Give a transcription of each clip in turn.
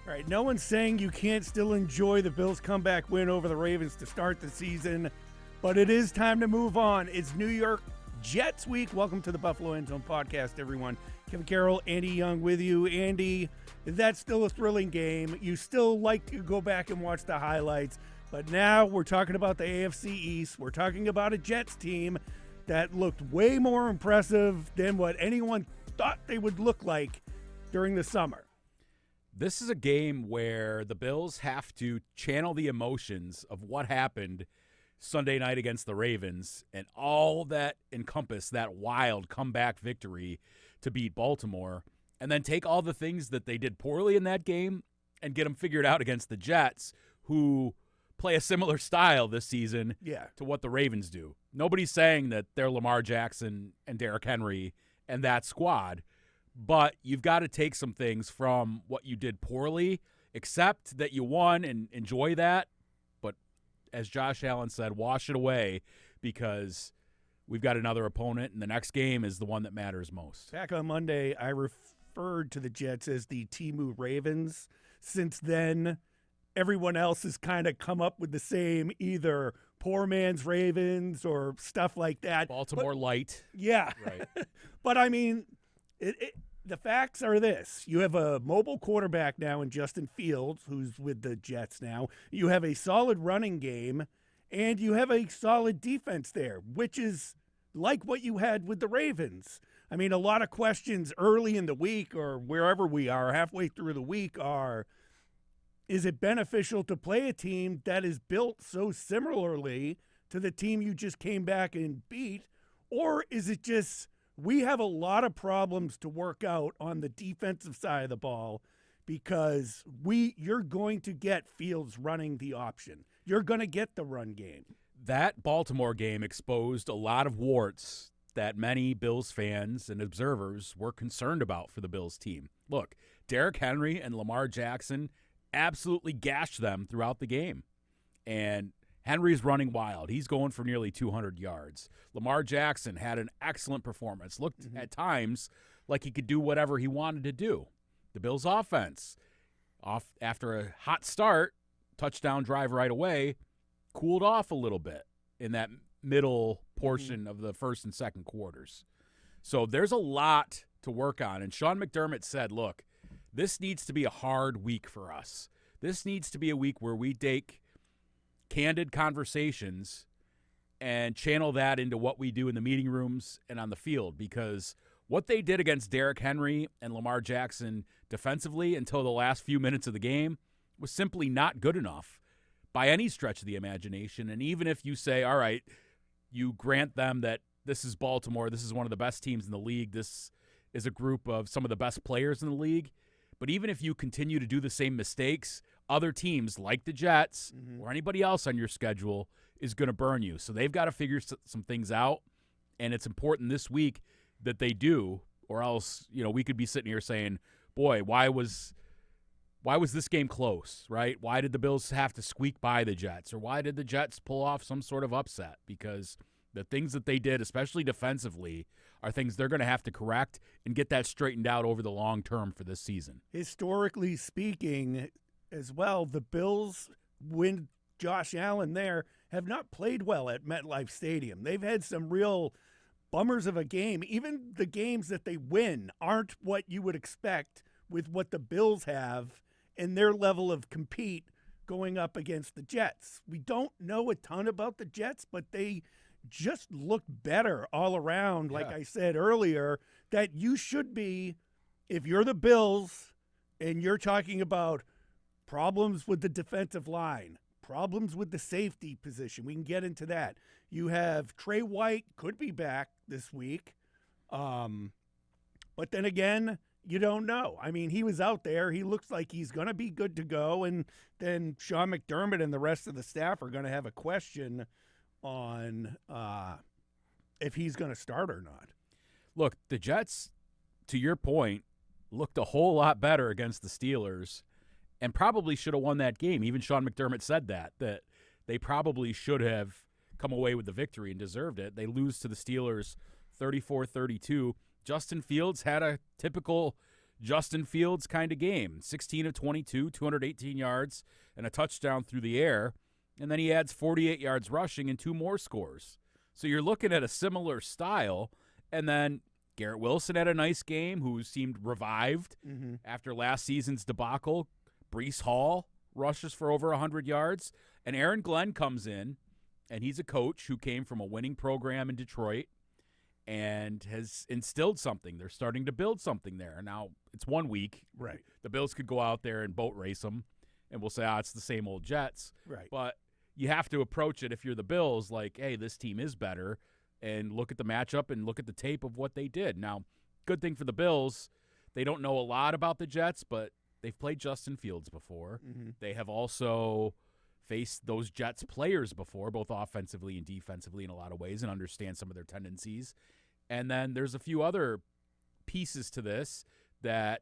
All right, no one's saying you can't still enjoy the Bills' comeback win over the Ravens to start the season, but it is time to move on. It's New York Jets week. Welcome to the Buffalo End Zone podcast, everyone. Kevin Carroll, Andy Young with you. Andy, that's still a thrilling game. You still like to go back and watch the highlights, but now we're talking about the AFC East. We're talking about a Jets team that looked way more impressive than what anyone thought they would look like during the summer. This is a game where the Bills have to channel the emotions of what happened Sunday night against the Ravens and all that encompassed that wild comeback victory to beat Baltimore, and then take all the things that they did poorly in that game and get them figured out against the Jets, who play a similar style this season to what the Ravens do. Nobody's saying that they're Lamar Jackson and Derrick Henry and that squad, but you've got to take some things from what you did poorly, accept that you won and enjoy that. But as Josh Allen said, wash it away because we've got another opponent, and the next game is the one that matters most. Back on Monday, I referred to the Jets as the Temu Ravens. Since then, everyone else has kind of come up with the same either poor man's Ravens or stuff like that. Baltimore light. Yeah. Right. But, I mean, the facts are this. You have a mobile quarterback now in Justin Fields, who's with the Jets now. You have a solid running game, and you have a solid defense there, which is like what you had with the Ravens. I mean, a lot of questions early in the week or wherever we are, halfway through the week, are, is it beneficial to play a team that is built so similarly to the team you just came back and beat? Or is it just, we have a lot of problems to work out on the defensive side of the ball because you're going to get Fields running the option. You're going to get the run game. That Baltimore game exposed a lot of warts that many Bills fans and observers were concerned about for the Bills team. Look, Derrick Henry and Lamar Jackson absolutely gashed them throughout the game. And Henry's running wild. He's going for nearly 200 yards. Lamar Jackson had an excellent performance. Looked at times like he could do whatever he wanted to do. The Bills' offense, after a hot start, touchdown drive right away, cooled off a little bit in that middle portion of the first and second quarters. So there's a lot to work on. And Sean McDermott said, look, this needs to be a hard week for us. This needs to be a week where we take candid conversations and channel that into what we do in the meeting rooms and on the field, because what they did against Derrick Henry and Lamar Jackson defensively until the last few minutes of the game was simply not good enough by any stretch of the imagination. And even if you say, all right, you grant them that this is Baltimore, this is one of the best teams in the league, this is a group of some of the best players in the league, but even if you continue to do the same mistakes, other teams like the Jets or anybody else on your schedule is going to burn you. So they've got to figure some things out, and it's important this week that they do, or else, we could be sitting here saying, boy, why was this game close, right? Why did the Bills have to squeak by the Jets, or why did the Jets pull off some sort of upset? Because the things that they did, especially defensively, are things they're going to have to correct and get that straightened out over the long term for this season. Historically speaking, as well, the Bills, when Josh Allen there, have not played well at MetLife Stadium. They've had some real bummers of a game. Even the games that they win aren't what you would expect with what the Bills have and their level of compete going up against the Jets. We don't know a ton about the Jets, but they just look better all around. Like I said earlier, that you should be, if you're the Bills and you're talking about problems with the defensive line, problems with the safety position, we can get into that. You have Trey White could be back this week. But then again, you don't know. I mean, he was out there. He looks like he's going to be good to go. And then Sean McDermott and the rest of the staff are going to have a question on if he's going to start or not. Look, the Jets, to your point, looked a whole lot better against the Steelers and probably should have won that game. Even Sean McDermott said that they probably should have come away with the victory and deserved it. They lose to the Steelers 34-32. Justin Fields had a typical Justin Fields kind of game. 16 of 22, 218 yards, and a touchdown through the air. And then he adds 48 yards rushing and 2 more scores. So you're looking at a similar style. And then Garrett Wilson had a nice game, who seemed revived after last season's debacle. Breece Hall rushes for over 100 yards. And Aaron Glenn comes in, and he's a coach who came from a winning program in Detroit and has instilled something. They're starting to build something there. Now, it's 1 week. Right. The Bills could go out there and boat race them, and we'll say, it's the same old Jets. Right. But you have to approach it, if you're the Bills, like, hey, this team is better, and look at the matchup and look at the tape of what they did. Now, good thing for the Bills, they don't know a lot about the Jets, but they've played Justin Fields before. They have also faced those Jets players before, both offensively and defensively in a lot of ways, and understand some of their tendencies. And then there's a few other pieces to this that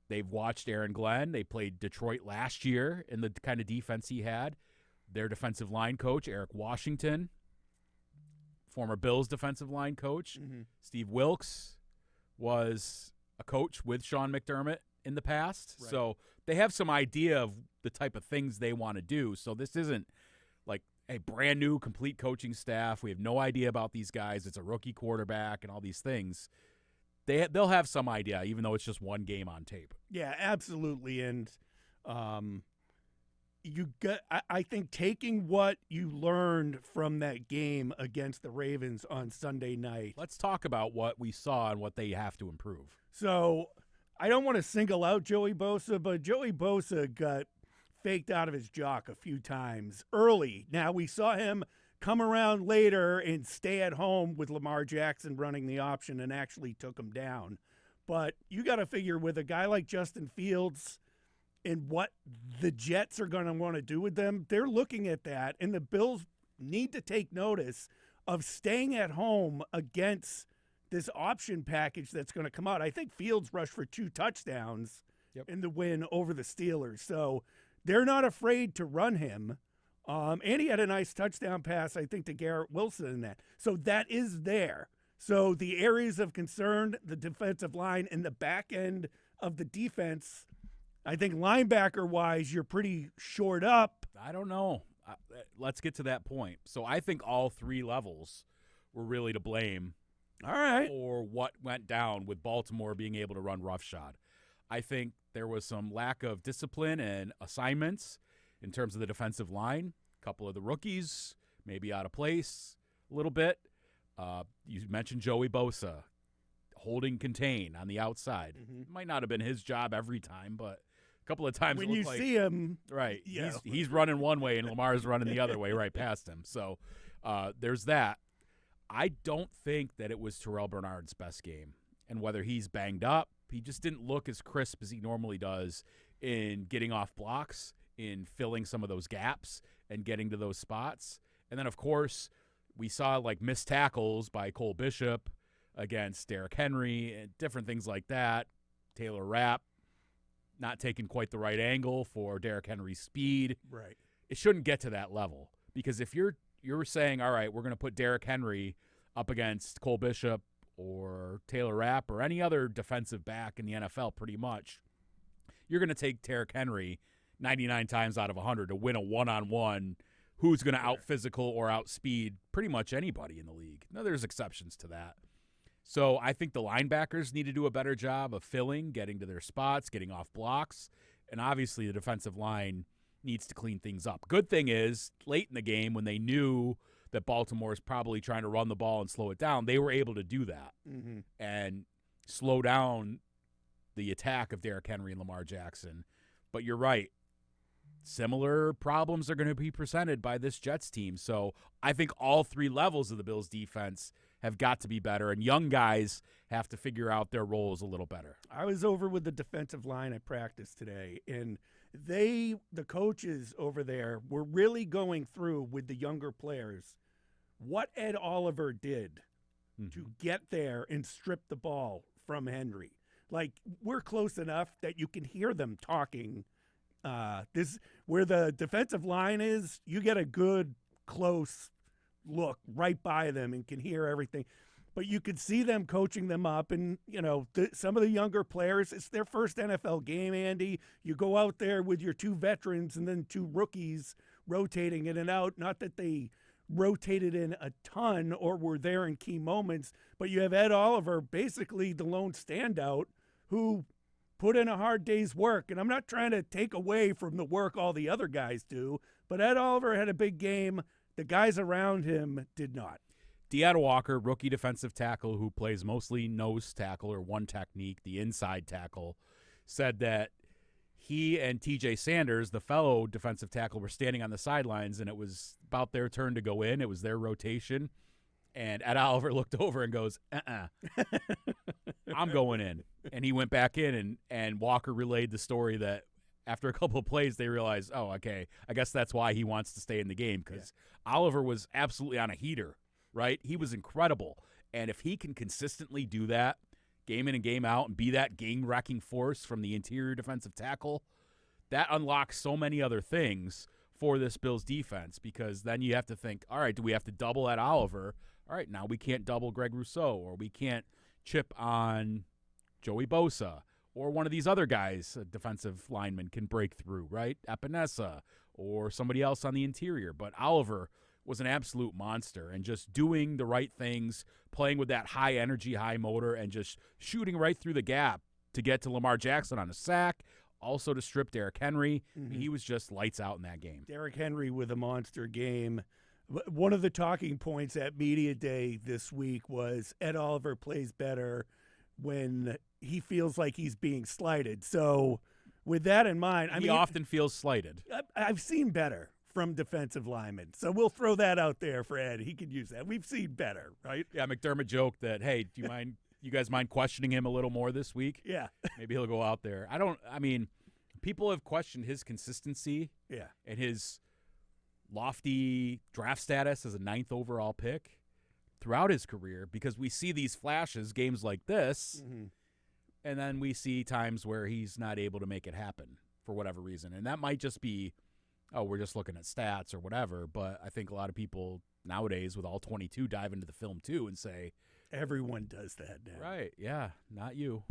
they've watched Aaron Glenn. They played Detroit last year in the kind of defense he had. Their defensive line coach, Eric Washington, former Bills defensive line coach. Steve Wilkes was a coach with Sean McDermott in the past. Right. So they have some idea of the type of things they want to do. So this isn't like a brand new complete coaching staff. We have no idea about these guys. It's a rookie quarterback and all these things. They'll have some idea, even though it's just one game on tape. Yeah, absolutely. And I think taking what you learned from that game against the Ravens on Sunday night. Let's talk about what we saw and what they have to improve. So I don't want to single out Joey Bosa, but Joey Bosa got faked out of his jock a few times early. Now, we saw him come around later and stay at home with Lamar Jackson running the option and actually took him down. But you got to figure with a guy like Justin Fields and what the Jets are going to want to do with them, they're looking at that, and the Bills need to take notice of staying at home against this option package that's going to come out. I think Fields rushed for 2 touchdowns in the win over the Steelers. So they're not afraid to run him. And he had a nice touchdown pass, I think, to Garrett Wilson in that. So that is there. So the areas of concern, the defensive line and the back end of the defense, I think linebacker-wise, you're pretty shored up. I don't know. Let's get to that point. So I think all 3 levels were really to blame. All right. For what went down with Baltimore being able to run roughshod. I think there was some lack of discipline and assignments in terms of the defensive line. A couple of the rookies maybe out of place a little bit. You mentioned Joey Bosa holding contain on the outside. It might not have been his job every time, but a couple of times when it you looked see him, right, he's running one way and Lamar's running the other way right past him. So there's that. I don't think that it was Terrell Bernard's best game. And whether he's banged up, he just didn't look as crisp as he normally does in getting off blocks, in filling some of those gaps and getting to those spots. And then, of course, we saw like missed tackles by Cole Bishop against Derrick Henry and different things like that. Taylor Rapp not taking quite the right angle for Derrick Henry's speed. Right. It shouldn't get to that level, because if you're saying, all right, we're going to put Derrick Henry up against Cole Bishop or Taylor Rapp or any other defensive back in the NFL pretty much, you're going to take Derrick Henry 99 times out of 100 to win a one-on-one who's going to out-physical or outspeed pretty much anybody in the league. Now, there's exceptions to that. So I think the linebackers need to do a better job of filling, getting to their spots, getting off blocks, and obviously the defensive line needs to clean things up. Good thing is, late in the game when they knew that Baltimore is probably trying to run the ball and slow it down, they were able to do that and slow down the attack of Derrick Henry and Lamar Jackson. But you're right. Similar problems are going to be presented by this Jets team. So I think all 3 levels of the Bills' defense have got to be better, and young guys have to figure out their roles a little better. I was over with the defensive line at practice today, and the coaches over there were really going through with the younger players what Ed Oliver did to get there and strip the ball from Henry. Like, we're close enough that you can hear them talking. This where the defensive line is, you get a good close look right by them and can hear everything. but you could see them coaching them up. And, some of the younger players, it's their first NFL game, Andy. You go out there with your 2 veterans and then 2 rookies rotating in and out. Not that they rotated in a ton or were there in key moments, but you have Ed Oliver, basically the lone standout, who put in a hard day's work. And I'm not trying to take away from the work all the other guys do, but Ed Oliver had a big game. The guys around him did not. Deanna Walker, rookie defensive tackle who plays mostly nose tackle or one technique, the inside tackle, said that he and TJ Sanders, the fellow defensive tackle, were standing on the sidelines, and it was about their turn to go in. It was their rotation. And Ed Oliver looked over and goes, I'm going in. And he went back in, and Walker relayed the story that after a couple of plays, they realized, oh, okay, I guess that's why he wants to stay in the game, because Oliver was absolutely on a heater, right? He was incredible. And if he can consistently do that, game in and game out, and be that game-wrecking force from the interior defensive tackle, that unlocks so many other things for this Bills defense, because then you have to think, all right, do we have to double at Oliver? All right, now we can't double Greg Rousseau, or we can't chip on Joey Bosa, or one of these other guys, a defensive lineman, can break through, right? Epinesa, or somebody else on the interior. But Oliver was an absolute monster, and just doing the right things, playing with that high energy, high motor, and just shooting right through the gap to get to Lamar Jackson on a sack, also to strip Derrick Henry. Mm-hmm. He was just lights out in that game. Derrick Henry with a monster game. One of the talking points at Media Day this week was Ed Oliver plays better when he feels like he's being slighted. So with that in mind, He often feels slighted. I've seen better from defensive linemen. So we'll throw that out there for Ed. He could use that. We've seen better, right? Yeah, McDermott joked that, hey, you guys mind questioning him a little more this week? Yeah. Maybe he'll go out there. People have questioned his consistency and his lofty draft status as a 9th overall pick throughout his career, because we see these flashes, games like this, and then we see times where he's not able to make it happen for whatever reason. And that might just be, we're just looking at stats or whatever, but I think a lot of people nowadays with all 22 dive into the film too and say, everyone does that now. Right, yeah, not you.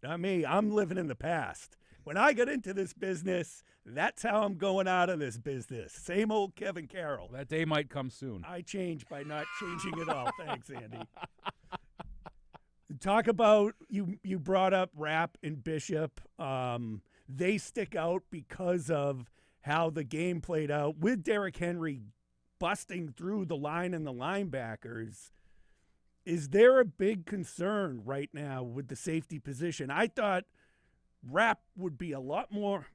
Not me. I'm living in the past. When I got into this business, that's how I'm going out of this business. Same old Kevin Carroll. That day might come soon. I changed by not changing at all. Thanks, Andy. Talk about, you brought up Rapp and Bishop. They stick out because of how the game played out with Derrick Henry busting through the line and the linebackers. Is there a big concern right now with the safety position? I thought Rapp would be a lot more,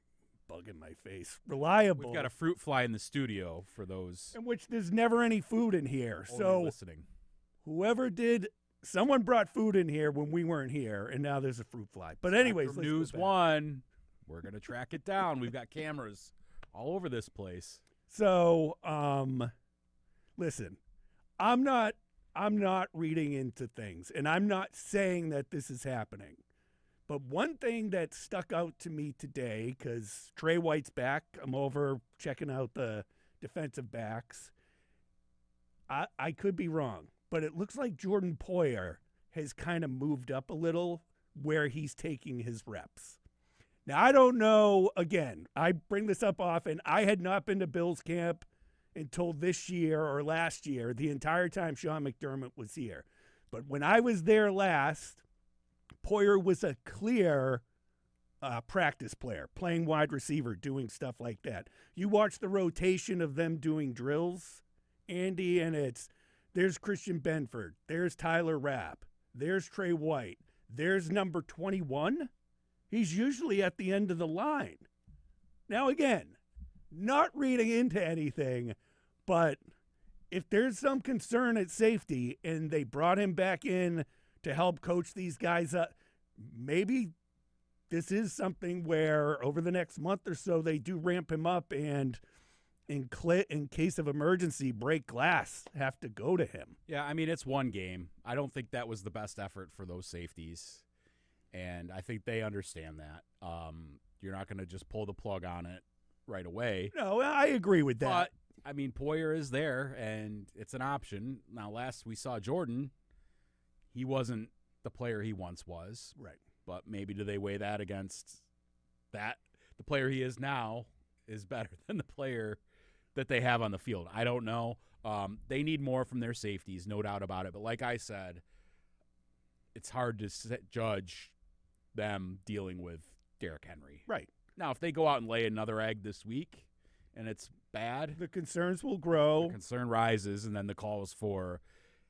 bug in my face, reliable. We've got a fruit fly in the studio for those in which there's never any food in here. So listening. Whoever did, someone brought food in here when we weren't here, and now there's a fruit fly. But anyways, let's News go back. One, we're going to track it down. We've got cameras all over this place. So, listen, I'm not reading into things, and I'm not saying that this is happening. But one thing that stuck out to me today, because Trey White's back, I'm over checking out the defensive backs. I could be wrong, but it looks like Jordan Poyer has kind of moved up a little where he's taking his reps. Now, I don't know, again, I bring this up often. I had not been to Bills camp until this year or last year, the entire time Sean McDermott was here. But when I was there last, Poyer was a clear practice player, playing wide receiver, doing stuff like that. You watch the rotation of them doing drills, Andy, and there's Christian Benford, there's Tyler Rapp, there's Trey White, there's number 21. He's usually at the end of the line. Now, again, not reading into anything, but if there's some concern at safety and they brought him back in to help coach these guys up, maybe this is something where over the next month or so they do ramp him up and in case of emergency, break glass, have to go to him. Yeah, I mean, it's one game. I don't think that was the best effort for those safeties, and I think they understand that. You're not going to just pull the plug on it right away. No, I agree with that. But, I mean, Poyer is there, and it's an option. Now, last we saw Jordan, he wasn't the player he once was. Right. But maybe do they weigh that against that? The player he is now is better than the player that they have on the field. I don't know. They need more from their safeties, no doubt about it. But like I said, it's hard to judge them dealing with Derrick Henry. Right. Now, if they go out and lay another egg this week and it's bad, the concerns will grow. The concern rises, and then the call is for,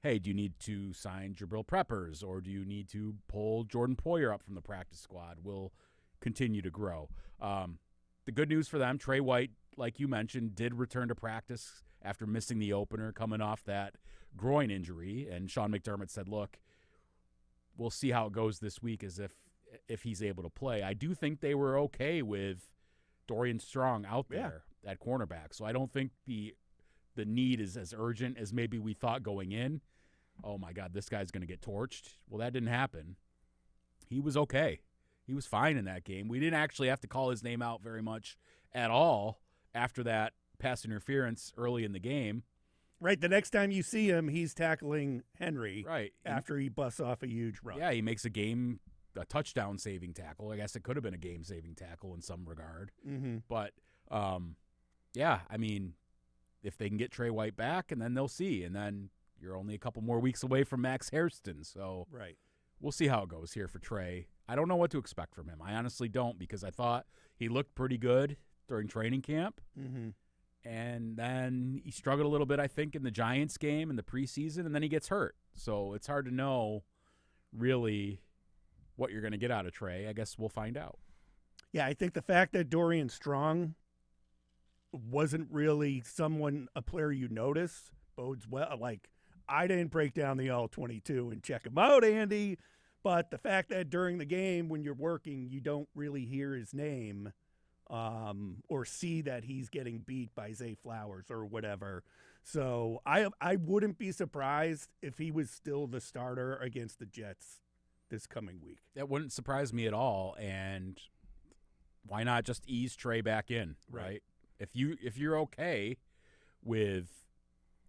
hey, do you need to sign Jabril Peppers, or do you need to pull Jordan Poyer up from the practice squad? Will continue to grow. The good news for them, Trey White, like you mentioned, did return to practice after missing the opener, coming off that groin injury. And Sean McDermott said, look, we'll see how it goes this week as if he's able to play. I do think they were okay with Dorian Strong out there at cornerback. So I don't think the need is as urgent as maybe we thought going in. Oh, my God, this guy's going to get torched. Well, that didn't happen. He was okay. He was fine in that game. We didn't actually have to call his name out very much at all after that pass interference early in the game. Right. The next time you see him, he's tackling Henry. Right. After he busts off a huge run. Yeah, he makes a touchdown-saving tackle. I guess it could have been a game-saving tackle in some regard. Mm-hmm. But, yeah, I mean, if they can get Trey White back, and then they'll see. And then you're only a couple more weeks away from Max Hairston. So right. We'll see how it goes here for Trey. I don't know what to expect from him. I honestly don't, because I thought he looked pretty good during training camp. Mm-hmm. And then he struggled a little bit, I think, in the Giants game in the preseason, and then he gets hurt. So it's hard to know really what you're going to get out of Trey. I guess we'll find out. Yeah, I think the fact that Dorian Strong wasn't really a player you notice bodes well. Like, I didn't break down the All-22 and check him out, Andy, but the fact that during the game when you're working, you don't really hear his name or see that he's getting beat by Zay Flowers or whatever. So I wouldn't be surprised if he was still the starter against the Jets this coming week. That wouldn't surprise me at all, and why not just ease Trey back in, right? If you're okay with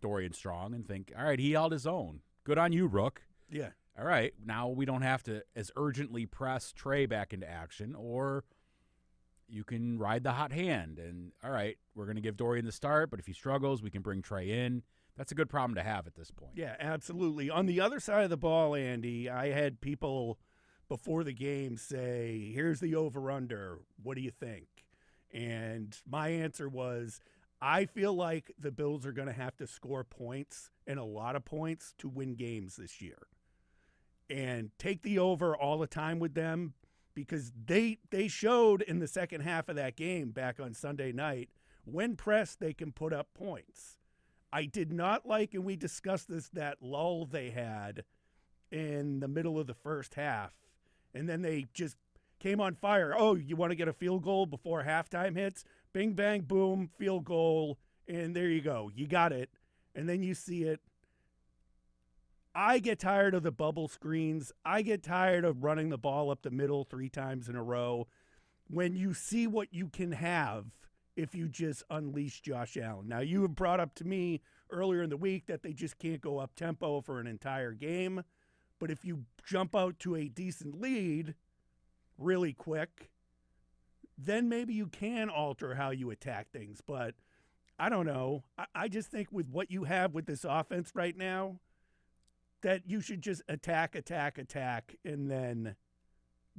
Dorian Strong and think, all right, he held his own. Good on you, Rook. Yeah. All right, now we don't have to as urgently press Trey back into action, or you can ride the hot hand. And, all right, we're going to give Dorian the start, but if he struggles, we can bring Trey in. That's a good problem to have at this point. Yeah, absolutely. On the other side of the ball, Andy, I had people before the game say, here's the over-under. What do you think? And my answer was, I feel like the Bills are going to have to score points, and a lot of points, to win games this year. And take the over all the time with them, because they showed in the second half of that game back on Sunday night, when pressed, they can put up points. I did not like, and we discussed this, that lull they had in the middle of the first half. And then they just came on fire. Oh, you want to get a field goal before halftime hits? Bing, bang, boom, field goal, and there you go. You got it. And then you see it. I get tired of the bubble screens. I get tired of running the ball up the middle 3 times in a row. When you see what you can have if you just unleash Josh Allen. Now, you have brought up to me earlier in the week that they just can't go up tempo for an entire game. But if you jump out to a decent lead really quick, then maybe you can alter how you attack things. But I don't know. I just think with what you have with this offense right now, that you should just attack, and then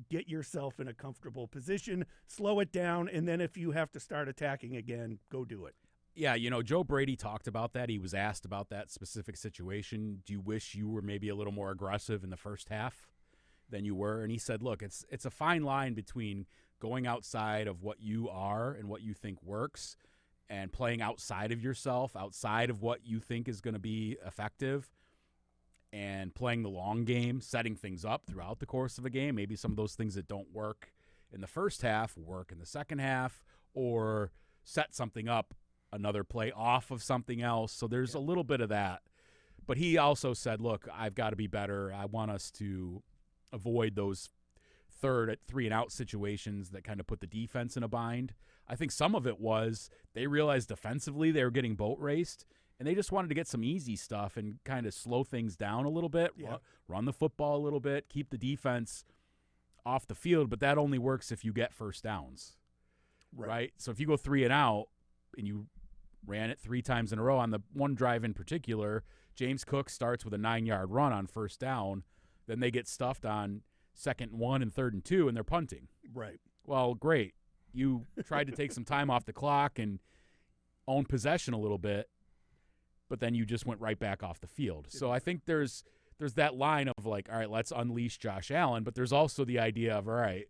get yourself in a comfortable position, slow it down, and then if you have to start attacking again, go do it. Yeah, Joe Brady talked about that. He was asked about that specific situation. Do you wish you were maybe a little more aggressive in the first half than you were? And he said, look, it's a fine line between going outside of what you are and what you think works and playing outside of yourself, outside of what you think is going to be effective, and playing the long game, setting things up throughout the course of a game. Maybe some of those things that don't work in the first half work in the second half, or set something up, another play off of something else. So there's a little bit of that. But he also said, look, I've got to be better. I want us to avoid those 3-and-out situations that kind of put the defense in a bind. I think some of it was they realized defensively they were getting boat raced, and they just wanted to get some easy stuff and kind of slow things down a little bit, run the football a little bit, keep the defense off the field, but that only works if you get first downs, right? So if you go 3 and out and you ran it 3 times in a row on the one drive in particular, James Cook starts with a 9-yard run on first down, then they get stuffed on 2nd and 1 and 3rd and 2, and they're punting. Right. Well, great. You tried to take some time off the clock and own possession a little bit, but then you just went right back off the field. So I think there's that line of like, all right, let's unleash Josh Allen, but there's also the idea of, all right,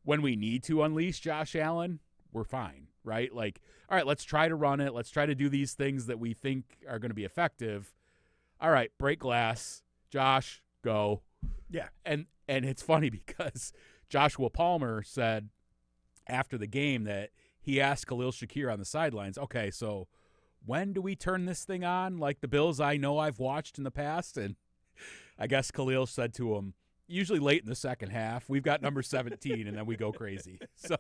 when we need to unleash Josh Allen, we're fine, right? Like, all right, let's try to run it. Let's try to do these things that we think are going to be effective. All right, break glass. Josh, go. Yeah. And it's funny because Joshua Palmer said after the game that he asked Khalil Shakir on the sidelines, okay, so when do we turn this thing on like the Bills I know I've watched in the past? And I guess Khalil said to him, usually late in the second half. We've got number 17, and then we go crazy. So,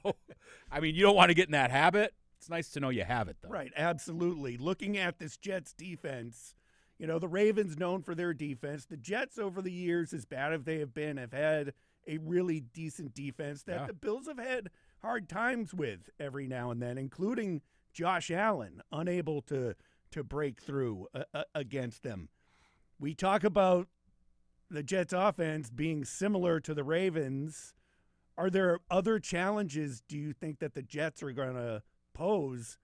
I mean, you don't want to get in that habit. It's nice to know you have it, though. Right, absolutely. Looking at this Jets defense, you know, the Ravens known for their defense. The Jets over the years, as bad as they have been, have had a really decent defense that the Bills have had hard times with every now and then, including Josh Allen, unable to break through against them. We talk about the Jets offense being similar to the Ravens. Are there other challenges, do you think, that the Jets are going to pose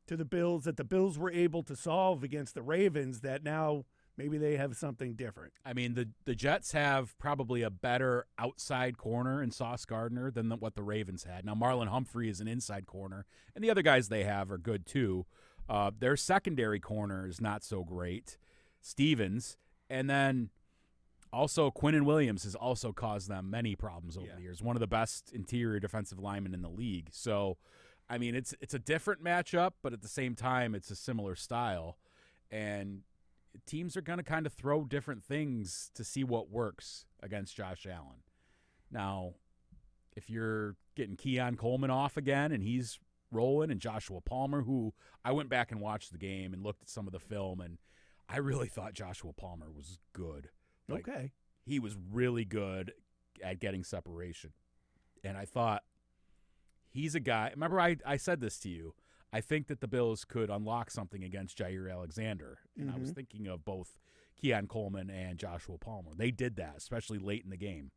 to the Bills that the Bills were able to solve against the Ravens that now maybe they have something different? I mean, the Jets have probably a better outside corner in Sauce Gardner than what the Ravens had. Now, Marlon Humphrey is an inside corner, and the other guys they have are good too. Their secondary corner is not so great, Stevens, and then also Quinnen Williams has also caused them many problems over the years. One of the best interior defensive linemen in the league. So, I mean, it's a different matchup, but at the same time, it's a similar style. And teams are going to kind of throw different things to see what works against Josh Allen. Now, if you're getting Keon Coleman off again and he's rolling, and Joshua Palmer, who I went back and watched the game and looked at some of the film, and I really thought Joshua Palmer was good. Like, okay. He was really good at getting separation. And I thought, he's a guy. Remember, I said this to you. I think that the Bills could unlock something against Jair Alexander. And I was thinking of both Keon Coleman and Joshua Palmer. They did that, especially late in the game.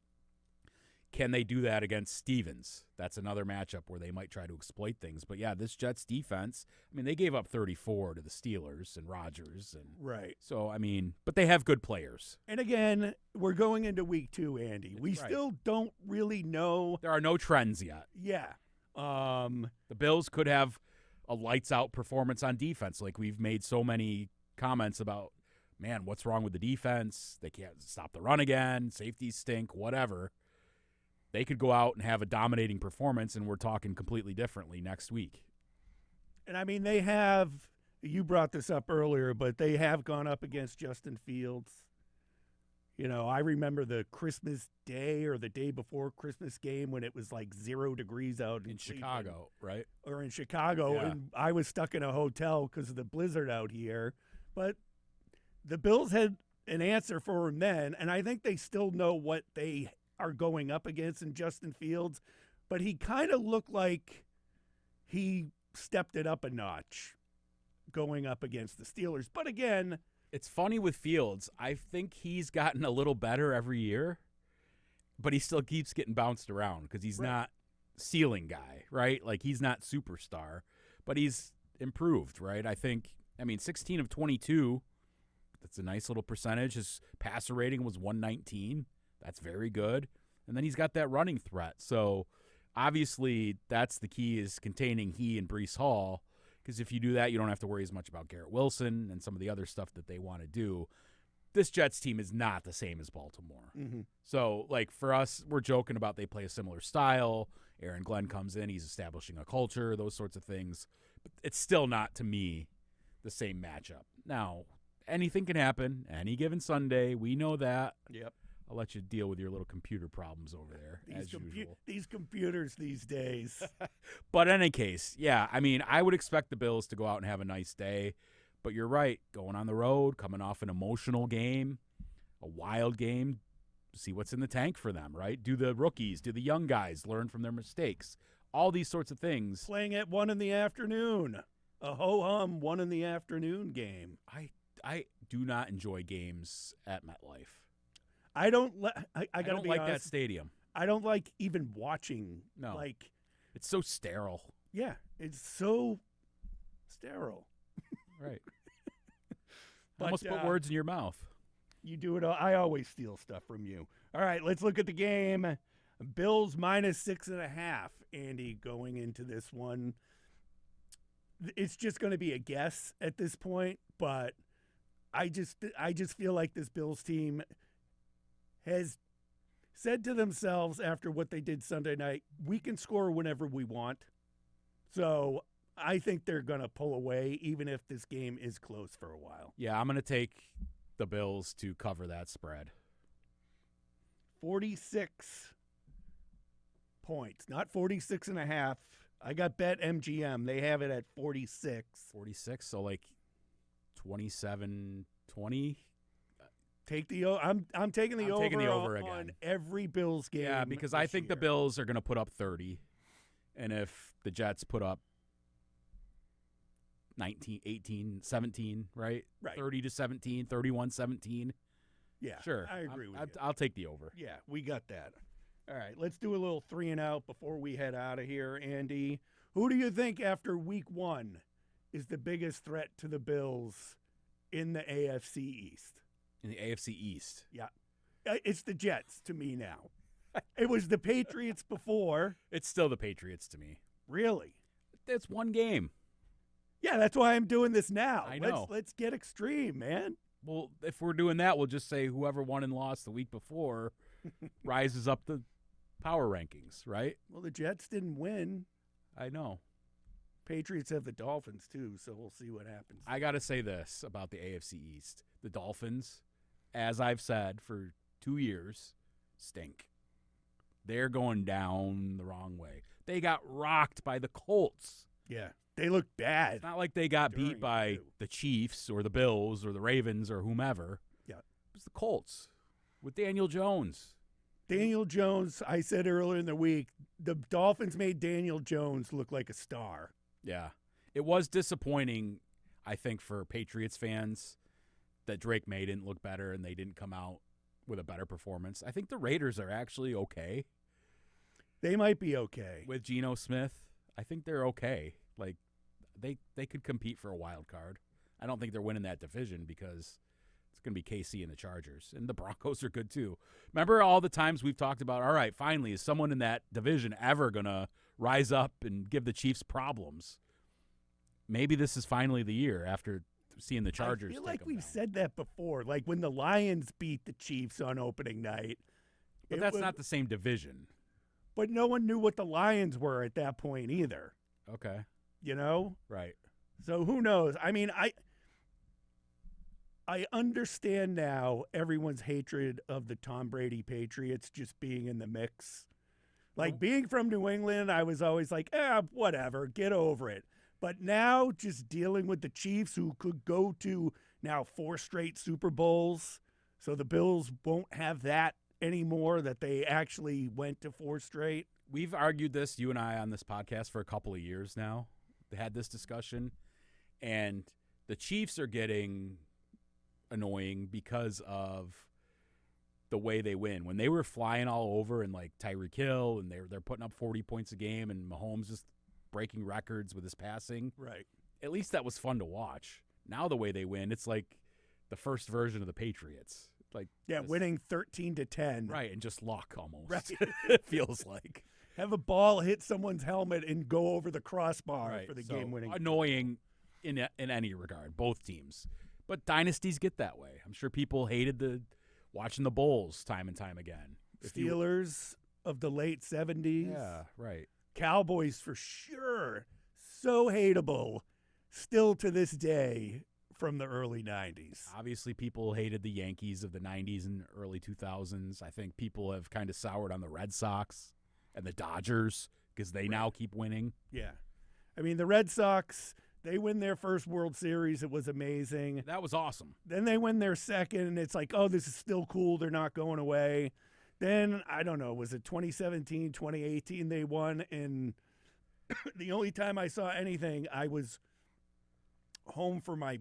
Can they do that against Stevens? That's another matchup where they might try to exploit things. But, yeah, this Jets defense, I mean, they gave up 34 to the Steelers and Rodgers. And right. So, I mean, but they have good players. And, again, we're going into week 2, Andy. We still don't really know. There are no trends yet. Yeah. The Bills could have a lights-out performance on defense. Like we've made so many comments about, man, what's wrong with the defense? They can't stop the run again. Safeties stink, whatever. They could go out and have a dominating performance, and we're talking completely differently next week. And, I mean, they have – you brought this up earlier, but they have gone up against Justin Fields. You know, I remember the Christmas Day or the day before Christmas game when it was like 0 degrees out in Chicago, right? Or in Chicago, and I was stuck in a hotel because of the blizzard out here. But the Bills had an answer for him then, and I think they still know what they are going up against in Justin Fields. But he kind of looked like he stepped it up a notch going up against the Steelers. But again, it's funny with Fields. I think he's gotten a little better every year, but he still keeps getting bounced around because he's not ceiling guy, right? Like he's not superstar, but he's improved, right? I think, 16 of 22, that's a nice little percentage. His passer rating was 119. That's very good. And then he's got that running threat. So obviously that's the key, is containing he and Breece Hall. Because if you do that, you don't have to worry as much about Garrett Wilson and some of the other stuff that they want to do. This Jets team is not the same as Baltimore. So, like, for us, we're joking about they play a similar style. Aaron Glenn comes in, he's establishing a culture, those sorts of things. But it's still not, to me, the same matchup. Now, anything can happen any given Sunday. We know that. Yep. I'll let you deal with your little computer problems over there, as usual. These computers these days. But in any case, yeah, I would expect the Bills to go out and have a nice day. But you're right. Going on the road, coming off an emotional game, a wild game, see what's in the tank for them, right? Do the rookies, do the young guys learn from their mistakes? All these sorts of things. Playing at 1 in the afternoon. A ho-hum 1 in the afternoon game. I do not enjoy games at MetLife. I don't I don't like that stadium. I don't like even watching. No. Like, It's so sterile. yeah, it's so sterile. Right. But, Almost put words in your mouth. You do it all. I always steal stuff from you. All right, let's look at the game. Bills -6.5. Andy, going into this one. It's just going to be a guess at this point, but I just feel like this Bills team has said to themselves after what they did Sunday night, we can score whenever we want. So I think they're going to pull away, even if this game is close for a while. Yeah, I'm going to take the Bills to cover that spread. 46 points, not 46.5. I got Bet MGM. They have it at 46. 46, so like 27-20. Take the I'm taking the I'm over, taking the over on again. every Bills game. Yeah, because I this think the year. Bills are going to put up 30. And if the Jets put up 19, 18, 17, right? Right. 30-17, 31-17. Yeah, Sure. I agree with you. I'll take the over. Yeah, we got that. All right, let's do a little 3 and out before we head out of here, Andy. Who do you think after week 1 is the biggest threat to the Bills in the AFC East? In the AFC East. Yeah. It's the Jets to me now. It was the Patriots before. It's still the Patriots to me. Really? It's one game. Yeah, that's why I'm doing this now. I know. Let's get extreme, man. Well, if we're doing that, we'll just say whoever won and lost the week before rises up the power rankings, right? Well, the Jets didn't win. I know. Patriots have the Dolphins, too, so we'll see what happens. I got to say this about the AFC East. The Dolphins, as I've said for 2 years, stink. They're going down the wrong way. They got rocked by the Colts. Yeah, they look bad. It's not like they got During beat by it, too. the Chiefs or the Bills or the Ravens or whomever. Yeah. It was the Colts with Daniel Jones. Daniel Jones, I said earlier in the week, the Dolphins made Daniel Jones look like a star. Yeah. It was disappointing, I think, for Patriots fans that Drake May didn't look better and they didn't come out with a better performance. I think the Raiders are actually okay They might be okay. with Geno Smith. I think they're okay. Like, they could compete for a wild card. I don't think they're winning that division because it's going to be KC and the Chargers. And the Broncos are good too. Remember all the times we've talked about, all right, finally, is someone in that division ever going to rise up and give the Chiefs problems? Maybe this is finally the year after seeing the Chargers. I feel take like them we've down. said that before. Like when the Lions beat the Chiefs on opening night. But that's not the same division. But no one knew what the Lions were at that point either. Okay. You know? Right. So who knows? I mean, I understand now everyone's hatred of the Tom Brady Patriots just being in the mix. Like being from New England, I was always like, whatever, get over it. But now just dealing with the Chiefs who could go to now 4 straight Super Bowls. So the Bills won't have that anymore, that they actually went to 4 straight. We've argued this, you and I, on this podcast for a couple of years now. They had this discussion, and the Chiefs are getting annoying because of the way they win. When they were flying all over and like Tyreek Hill, and they're putting up 40 points a game, and Mahomes just breaking records with his passing. Right. At least that was fun to watch. Now the way they win, it's like the first version of the Patriots. Like just, winning 13-10. right, and just luck almost. Right. It feels like. Have a ball hit someone's helmet and go over the crossbar Right. for the So, game-winning. annoying in any regard, both teams. But dynasties get that way. I'm sure people hated watching the Bulls time and time again. Steelers of the late 70s. Yeah, right. Cowboys for sure. So hateable. Still to this day from the early 90s. Obviously, people hated the Yankees of the 90s and early 2000s. I think people have kind of soured on the Red Sox and the Dodgers because they now keep winning. Yeah. I mean, the Red Sox, They win their first World Series. It was amazing. That was awesome. Then they win their second, and it's like, oh, this is still cool. They're not going away. Then, I don't know, was it 2017, 2018 they won? And the only time I saw anything, I was home for my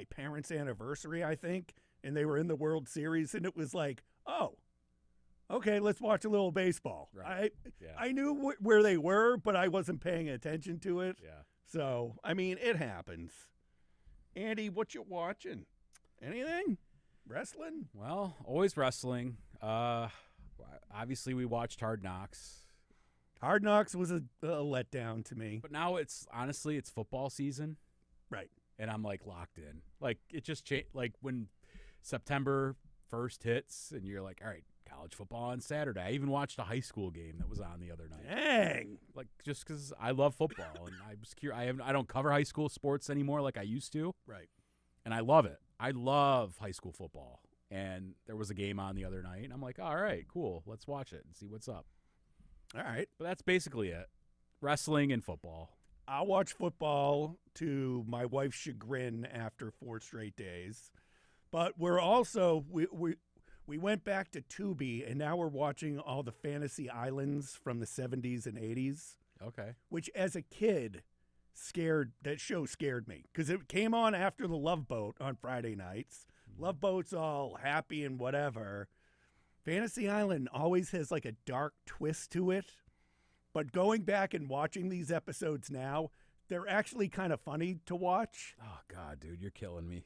parents' anniversary, I think, and they were in the World Series, and it was like, oh, okay, let's watch a little baseball. Right. I knew where they were, but I wasn't paying attention to it. Yeah. So, I mean, it happens. Andy, what you watching? Anything? Wrestling? Well, always wrestling. Obviously, we watched Hard Knocks. Hard Knocks was a letdown to me. But now honestly, it's football season. Right. And I'm like locked in. Like it just changed. Like when September 1st hits and you're like, all right, college football on Saturday. I even watched a high school game that was on the other night. Dang. Like just because I love football and I was curious. I don't cover high school sports anymore like I used to. Right. And I love it. I love high school football. And there was a game on the other night. And I'm like, all right, cool. Let's watch it and see what's up. All right. But that's basically it. Wrestling and football. I'll watch football to my wife's chagrin after 4 straight days. But we're also we went back to Tubi, and now we're watching all the Fantasy Islands from the 70s and 80s. Okay. Which, as a kid, that show scared me because it came on after the Love Boat on Friday nights. Love Boat's all happy and whatever. Fantasy Island always has like a dark twist to it. But going back and watching these episodes now, they're actually kind of funny to watch. Oh, God, dude, you're killing me.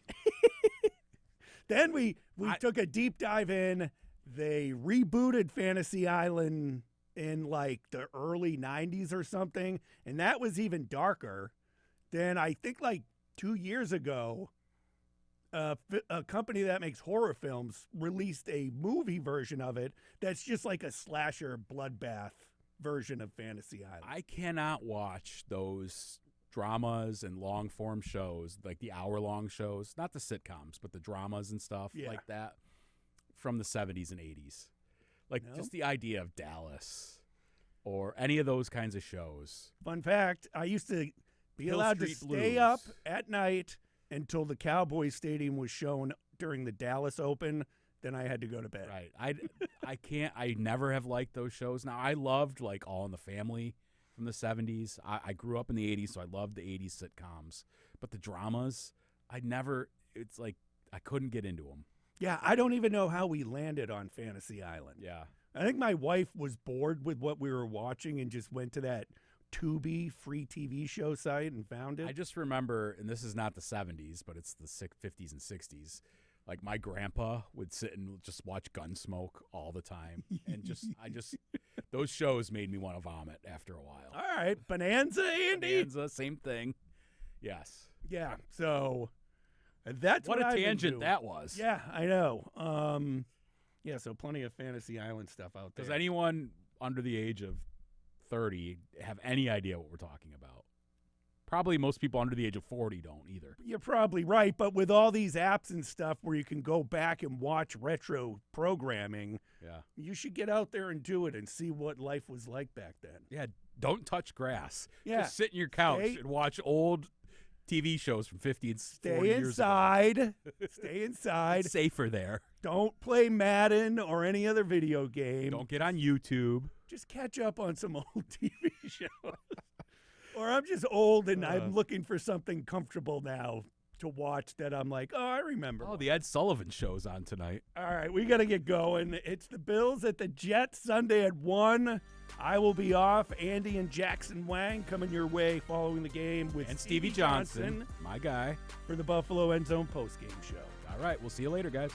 Then we took a deep dive in. They rebooted Fantasy Island in like the early 90s or something, and that was even darker. Then I think like 2 years ago, a company that makes horror films released a movie version of it that's just like a slasher bloodbath version of Fantasy Island. I cannot watch those dramas and long form shows, like the hour-long shows, not the sitcoms, but the dramas and stuff like that from the 70s and 80s. Like just the idea of Dallas or any of those kinds of shows. Fun fact, I used to be Hill allowed to Street stay Blues. up at night until the Cowboys Stadium was shown during the Dallas Open. Then I had to go to bed. Right. I never have liked those shows. Now, I loved like All in the Family from the 70s. I grew up in the 80s, so I loved the 80s sitcoms. But the dramas, it's like I couldn't get into them. Yeah, I don't even know how we landed on Fantasy Island. Yeah. I think my wife was bored with what we were watching and just went to that Tubi free TV show site and found it. I just remember, and this is not the 70s, but it's the 50s and 60s. Like my grandpa would sit and just watch Gunsmoke all the time, and those shows made me want to vomit after a while. All right, Bonanza, Andy. Bonanza, same thing. Yes. Yeah. So that's what a I've been tangent doing. that was. Yeah, I know. Yeah. So plenty of Fantasy Island stuff out there. Does anyone under the age of 30 have any idea what we're talking about? Probably most people under the age of 40 don't either. You're probably right, but with all these apps and stuff where you can go back and watch retro programming, you should get out there and do it and see what life was like back then. Yeah, don't touch grass. Yeah. Just sit in your couch and watch old TV shows from 50 and 40 years ago. Stay inside. It's safer there. Don't play Madden or any other video game. Don't get on YouTube. Just catch up on some old TV shows. Or I'm just old and I'm looking for something comfortable now to watch that I'm like, oh, I remember. Oh, the Ed Sullivan Show's on tonight. All right, we got to get going. It's the Bills at the Jets Sunday at 1. I will be off. Andy and Jackson Wang coming your way following the game with and Stevie Johnson, my guy, for the Buffalo End Zone postgame show. All right, we'll see you later, guys.